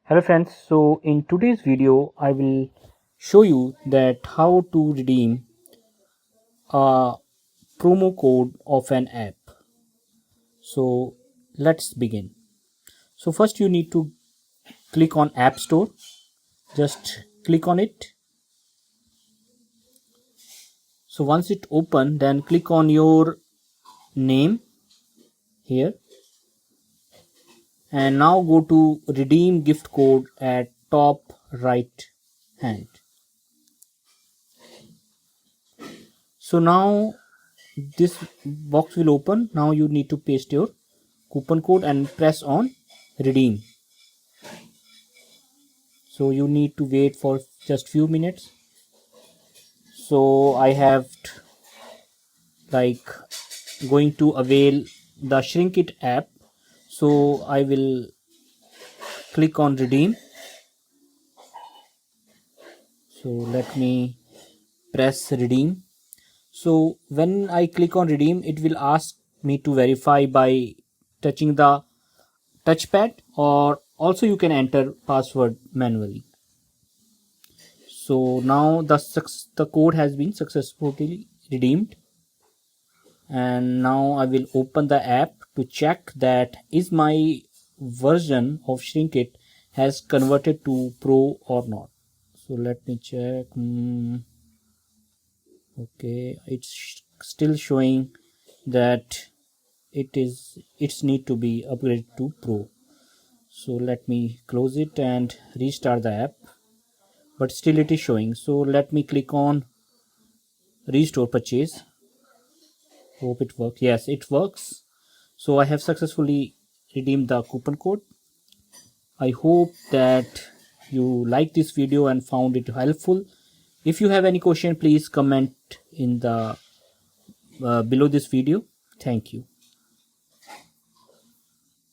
Hello friends, so in today's video I will show you that how to redeem a promo code of an app. So let's begin. So first you need to click on App Store. Just click on it. So once it open, then click on your name here and now go to redeem gift code at top right hand. So now this box will open. Now you need to paste your coupon code and press on redeem. So you need to wait for just few minutes. So I have going to avail the Shrink It app. So I will click on redeem. So let me press redeem. So when I click on redeem, it will ask me to verify by touching the touchpad, or also you can enter password manually. So now the code has been successfully redeemed, and now I will open the app to check that is my version of Shrinkit has converted to Pro or not. So let me check. Okay, it's still showing that it's need to be upgraded to Pro. So let me close it and restart the app, but still it is showing. So let me click on restore purchase. Hope it works. Yes, it works. So I have successfully redeemed the coupon code. I hope that you like this video and found it helpful. If you have any question, please comment in the below this video. Thank you.